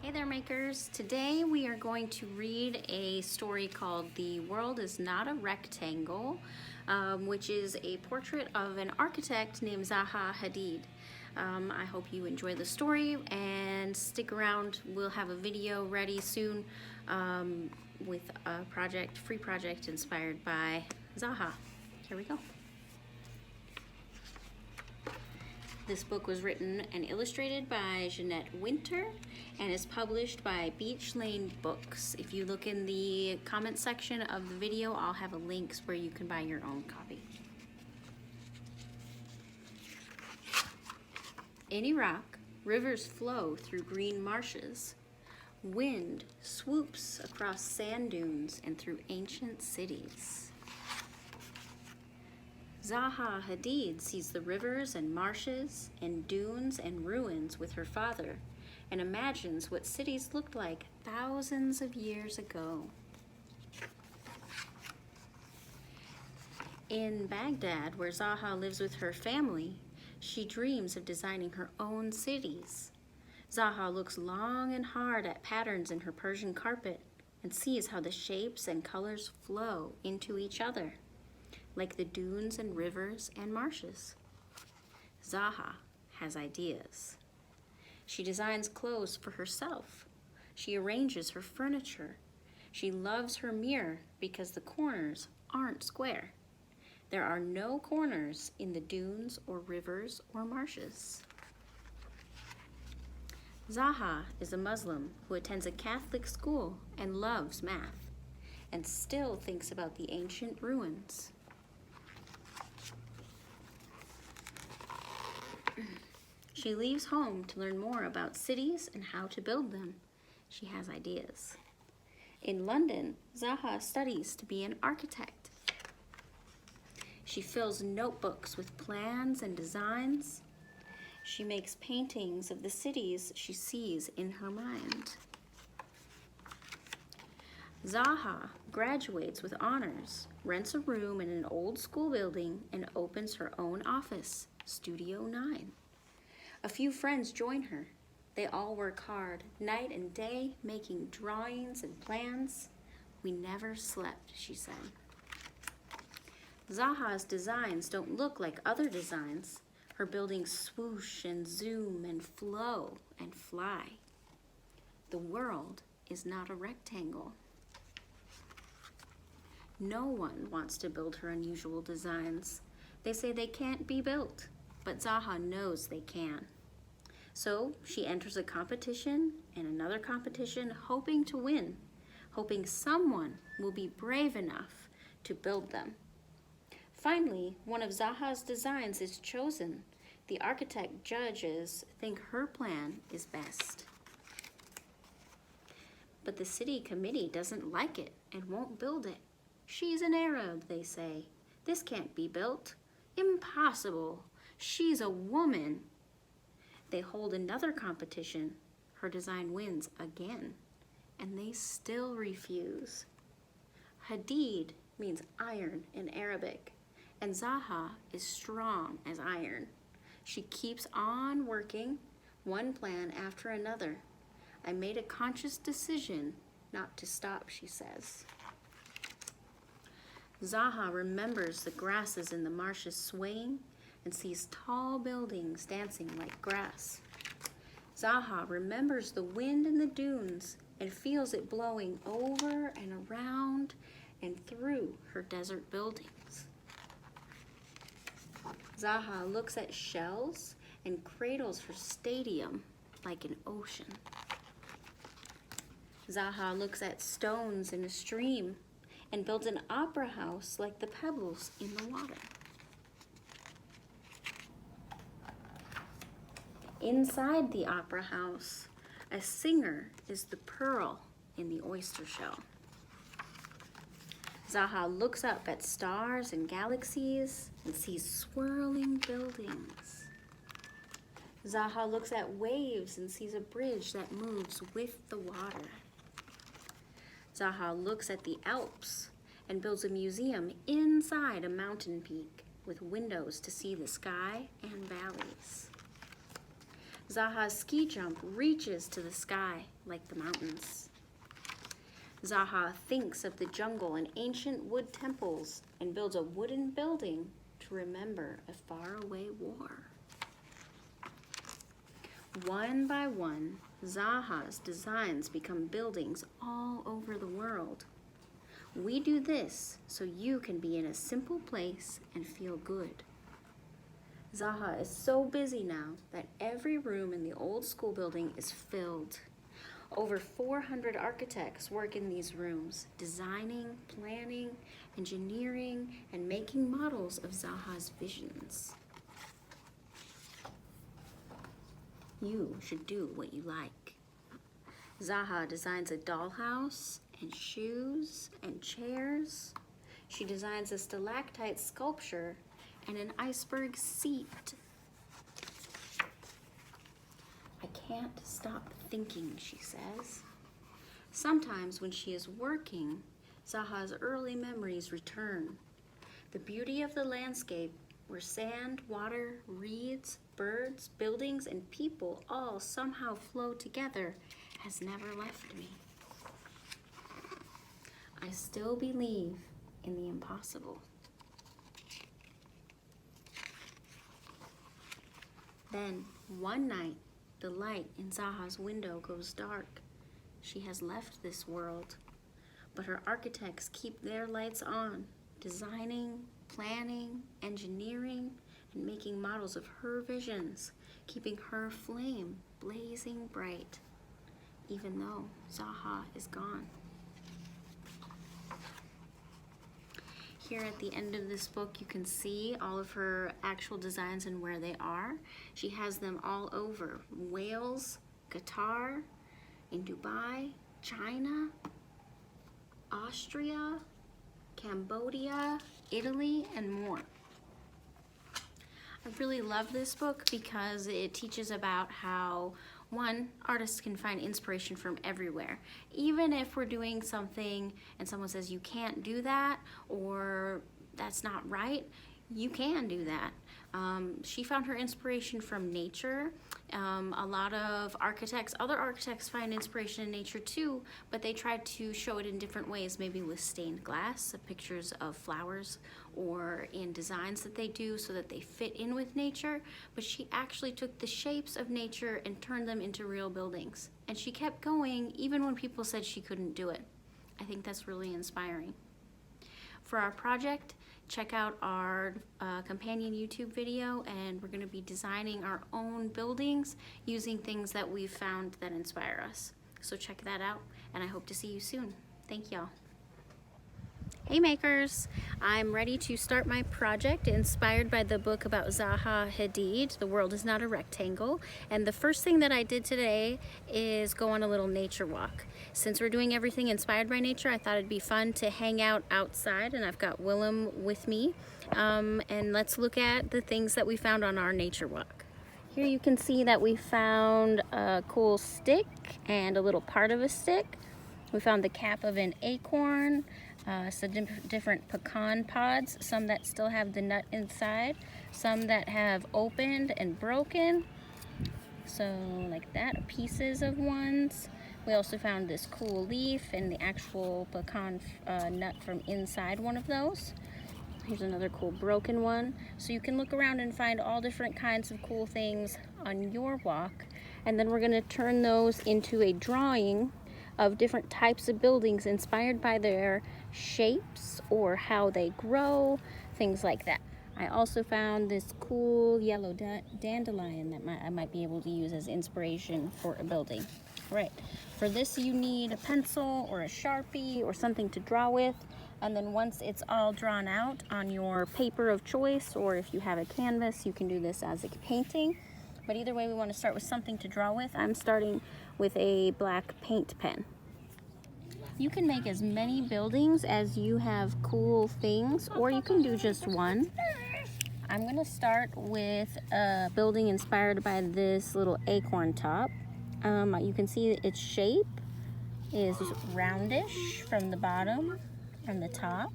Hey there, makers. Today we are going to read a story called The World is Not a Rectangle, which is a portrait of an architect named Zaha Hadid. I hope you enjoy the story and stick around. We'll have a video ready soon with a free project inspired by Zaha. Here we go. This book was written and illustrated by Jeanette Winter and is published by Beach Lane Books. If you look in the comment section of the video, I'll have a link where you can buy your own copy. In Iraq, rivers flow through green marshes. Wind swoops across sand dunes and through ancient cities. Zaha Hadid sees the rivers and marshes and dunes and ruins with her father and imagines what cities looked like thousands of years ago. In Baghdad, where Zaha lives with her family, she dreams of designing her own cities. Zaha looks long and hard at patterns in her Persian carpet and sees how the shapes and colors flow into each other, like the dunes and rivers and marshes. Zaha has ideas. She designs clothes for herself. She arranges her furniture. She loves her mirror because the corners aren't square. There are no corners in the dunes or rivers or marshes. Zaha is a Muslim who attends a Catholic school and loves math and still thinks about the ancient ruins. She leaves home to learn more about cities and how to build them. She has ideas. In London, Zaha studies to be an architect. She fills notebooks with plans and designs. She makes paintings of the cities she sees in her mind. Zaha graduates with honors, rents a room in an old school building, and opens her own office, Studio 9. A few friends join her. They all work hard, night and day, making drawings and plans. We never slept, she said. Zaha's designs don't look like other designs. Her buildings swoosh and zoom and flow and fly. The world is not a rectangle. No one wants to build her unusual designs. They say they can't be built, but Zaha knows they can. So she enters a competition and another competition, hoping to win, hoping someone will be brave enough to build them. Finally, one of Zaha's designs is chosen. The architect judges think her plan is best. But the city committee doesn't like it and won't build it. She's an Arab, they say. This can't be built. Impossible. She's a woman. They hold another competition. Her design wins again, and they still refuse. Hadid means iron in Arabic, and Zaha is strong as iron. She keeps on working, one plan after another. I made a conscious decision not to stop, she says. Zaha remembers the grasses in the marshes swaying and sees tall buildings dancing like grass. Zaha remembers the wind in the dunes and feels it blowing over and around and through her desert buildings. Zaha looks at shells and cradles her stadium like an ocean. Zaha looks at stones in a stream and builds an opera house like the pebbles in the water. Inside the opera house, a singer is the pearl in the oyster shell. Zaha looks up at stars and galaxies and sees swirling buildings. Zaha looks at waves and sees a bridge that moves with the water. Zaha looks at the Alps and builds a museum inside a mountain peak with windows to see the sky and valleys. Zaha's ski jump reaches to the sky like the mountains. Zaha thinks of the jungle and ancient wood temples and builds a wooden building to remember a faraway war. One by one, Zaha's designs become buildings all over the world. We do this so you can be in a simple place and feel good. Zaha is so busy now that every room in the old school building is filled. Over 400 architects work in these rooms, designing, planning, engineering, and making models of Zaha's visions. You should do what you like. Zaha designs a dollhouse and shoes and chairs. She designs a stalactite sculpture and an iceberg seat. I can't stop thinking, she says. Sometimes when she is working, Zaha's early memories return. The beauty of the landscape, where sand, water, reeds, birds, buildings, and people all somehow flow together, has never left me. I still believe in the impossible. Then, one night, the light in Zaha's window goes dark. She has left this world, but her architects keep their lights on, designing, planning, engineering, and making models of her visions, keeping her flame blazing bright, even though Zaha is gone. Here at the end of this book, you can see all of her actual designs and where they are. She has them all over Wales, Qatar, in Dubai, China, Austria, Cambodia, Italy, and more. I really love this book because it teaches about how, one, artists can find inspiration from everywhere. Even if we're doing something and someone says you can't do that or that's not right, you can do that. She found her inspiration from nature. A lot of other architects find inspiration in nature too, but they try to show it in different ways, maybe with stained glass, pictures of flowers, or in designs that they do so that they fit in with nature. But she actually took the shapes of nature and turned them into real buildings. And she kept going even when people said she couldn't do it. I think that's really inspiring. For our project, check out our companion YouTube video, and we're going to be designing our own buildings using things that we've found that inspire us. So check that out, and I hope to see you soon. Thank y'all. Hey makers, I'm ready to start my project inspired by the book about Zaha Hadid, The World Is Not a Rectangle. And the first thing that I did today is go on a little nature walk. Since we're doing everything inspired by nature, I thought it'd be fun to hang out outside, and I've got Willem with me. And let's look at the things that we found on our nature walk. Here you can see that we found a cool stick and a little part of a stick. We found the cap of an acorn, some different pecan pods, some that still have the nut inside, some that have opened and broken, so like that, pieces of ones. We also found this cool leaf and the actual pecan nut from inside one of those. Here's another cool broken one. So you can look around and find all different kinds of cool things on your walk, and then we're going to turn those into a drawing of different types of buildings inspired by their shapes or how they grow, things like that. I also found this cool yellow dandelion that I might be able to use as inspiration for a building. All right, for this you need a pencil or a Sharpie or something to draw with, and then once it's all drawn out on your paper of choice, or if you have a canvas, you can do this as a painting. But either way, we want to start with something to draw with. I'm starting with a black paint pen. You can make as many buildings as you have cool things, or you can do just one. I'm going to start with a building inspired by this little acorn top. You can see its shape is roundish from the bottom, from the top.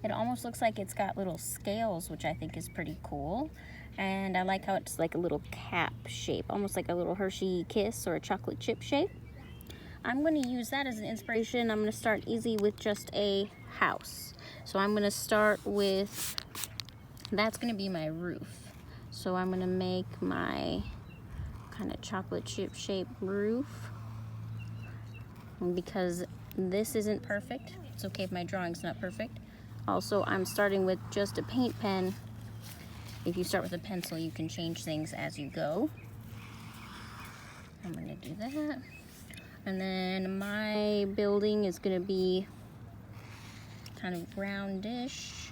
It almost looks like it's got little scales, which I think is pretty cool. And I like how it's like a little cap shape, almost like a little Hershey Kiss or a chocolate chip shape. I'm going to use that as an inspiration. I'm going to start easy with just a house. So I'm going to start with, that's going to be my roof. So I'm going to make my kind of chocolate chip shaped roof. And because this isn't perfect, it's okay if my drawing's not perfect. Also, I'm starting with just a paint pen. If you start with a pencil, you can change things as you go. I'm going to do that. And then my building is going to be kind of roundish,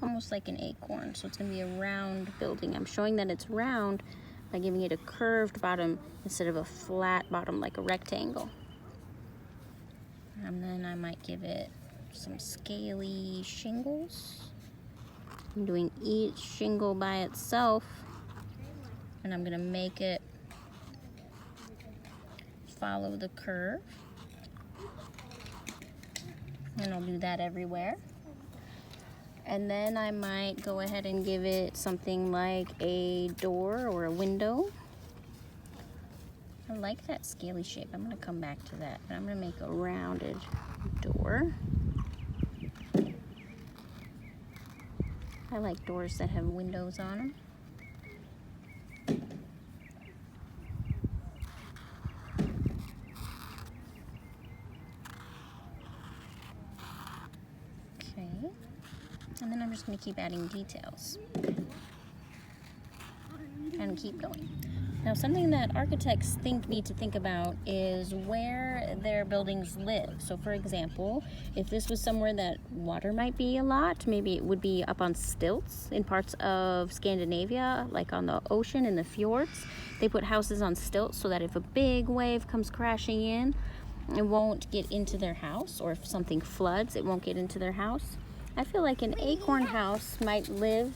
almost like an acorn. So it's going to be a round building. I'm showing that it's round by giving it a curved bottom instead of a flat bottom like a rectangle. And then I might give it some scaly shingles. I'm doing each shingle by itself, and I'm going to make it follow the curve. And I'll do that everywhere. And then I might go ahead and give it something like a door or a window. I like that scaly shape. I'm going to come back to that. But I'm going to make a rounded door. I like doors that have windows on them. Okay. And then I'm just going to keep adding details. And keep going. Now, something that architects need to think about is where their buildings live. So, for example, if this was somewhere that water might be a lot, maybe it would be up on stilts in parts of Scandinavia, like on the ocean in the fjords. They put houses on stilts so that if a big wave comes crashing in, it won't get into their house, or if something floods, it won't get into their house. I feel like an acorn house might live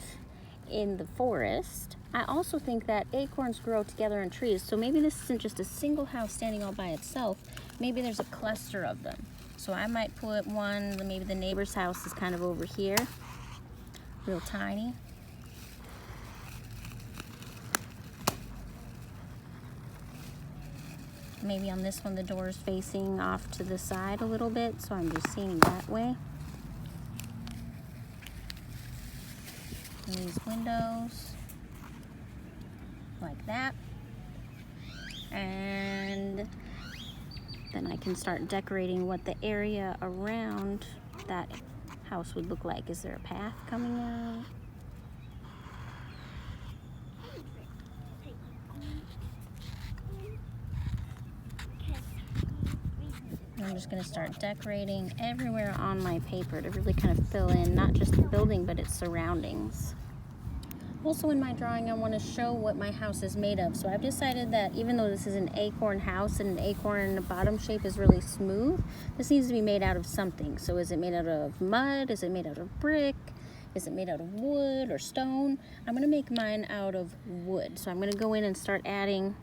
in the forest. I also think that acorns grow together in trees, so maybe this isn't just a single house standing all by itself. Maybe there's a cluster of them. So I might put one, maybe the neighbor's house is kind of over here, real tiny. Maybe on this one the door is facing off to the side a little bit, so I'm just seeing that way. And these windows, like that. And then I can start decorating what the area around that house would look like. Is there a path coming out? I'm just going to start decorating everywhere on my paper to really kind of fill in not just the building but its surroundings. Also in my drawing, I want to show what my house is made of. So I've decided that even though this is an acorn house and an acorn bottom shape is really smooth, this needs to be made out of something. So is it made out of mud? Is it made out of brick? Is it made out of wood or stone? I'm going to make mine out of wood. So I'm going to go in and start adding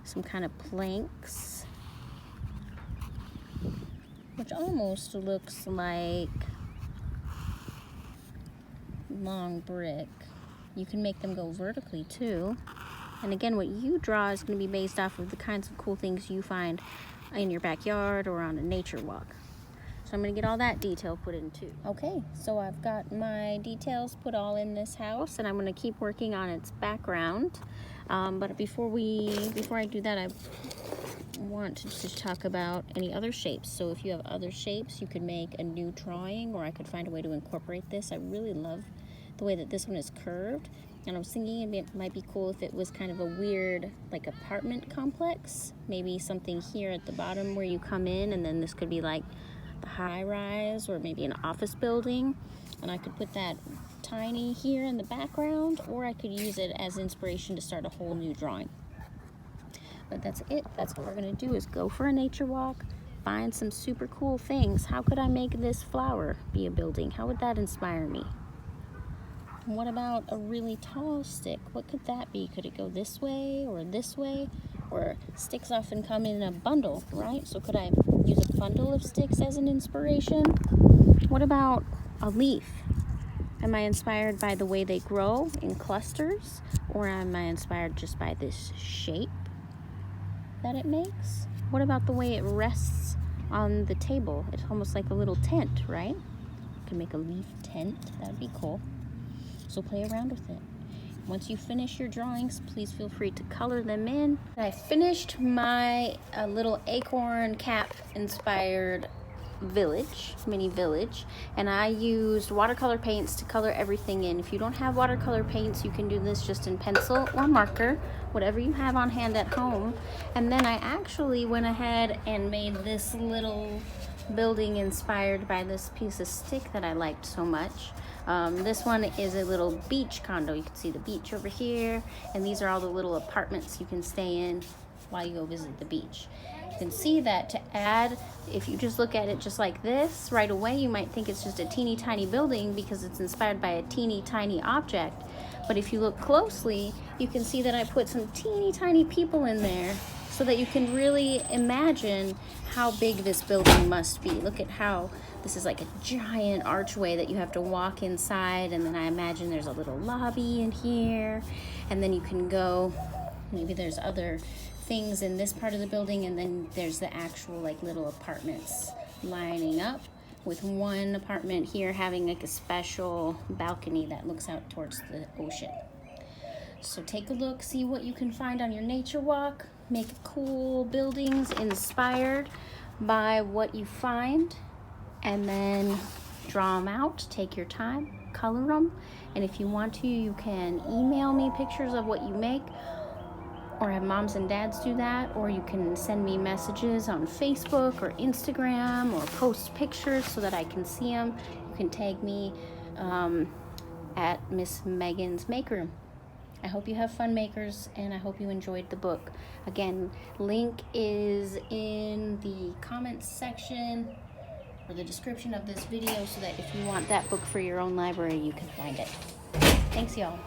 some kind of planks, which almost looks like long brick. You can make them go vertically too. And again, what you draw is going to be based off of the kinds of cool things you find in your backyard or on a nature walk. So I'm going to get all that detail put in too. Okay, so I've got my details put all in this house, and I'm going to keep working on its background. But before I do that, I want to just talk about any other shapes. So if you have other shapes, you could make a new drawing, or I could find a way to incorporate this. I really love the way that this one is curved, and I was thinking it might be cool if it was kind of a weird like apartment complex, maybe something here at the bottom where you come in, and then this could be like the high rise or maybe an office building, and I could put that tiny here in the background, or I could use it as inspiration to start a whole new drawing. But that's it. That's what we're going to do, is go for a nature walk, find some super cool things. How could I make this flower be a building? How would that inspire me? What about a really tall stick? What could that be? Could it go this way or this way? Or sticks often come in a bundle, right? So could I use a bundle of sticks as an inspiration? What about a leaf? Am I inspired by the way they grow in clusters, or am I inspired just by this shape that it makes? What about the way it rests on the table? It's almost like a little tent, right? You can make a leaf tent. That would be cool. So play around with it. Once you finish your drawings, please feel free to color them in. I finished my little acorn cap inspired mini village, and I used watercolor paints to color everything in. If you don't have watercolor paints, you can do this just in pencil or marker, whatever you have on hand at home. And then I actually went ahead and made this little building inspired by this piece of stick that I liked so much. This one is a little beach condo. You can see the beach over here, and these are all the little apartments you can stay in while you go visit the beach. You can see that to add, if you just look at it just like this, right away you might think it's just a teeny tiny building because it's inspired by a teeny tiny object. But if you look closely, you can see that I put some teeny tiny people in there so that you can really imagine how big this building must be. Look at how this is like a giant archway that you have to walk inside, and then I imagine there's a little lobby in here, and then you can go, maybe there's other things in this part of the building, and then there's the actual like little apartments lining up, with one apartment here having like a special balcony that looks out towards the ocean. So take a look, see what you can find on your nature walk. Make cool buildings inspired by what you find, and then draw them out. Take your time, color them, and if you want to, you can email me pictures of what you make, or have moms and dads do that, or you can send me messages on Facebook or Instagram, or post pictures so that I can see them. You can tag me at Miss Megan's Maker. I hope you have fun, makers, and I hope you enjoyed the book. Again, link is in the comments section or the description of this video, so that if you want that book for your own library, you can find it. Thanks, y'all.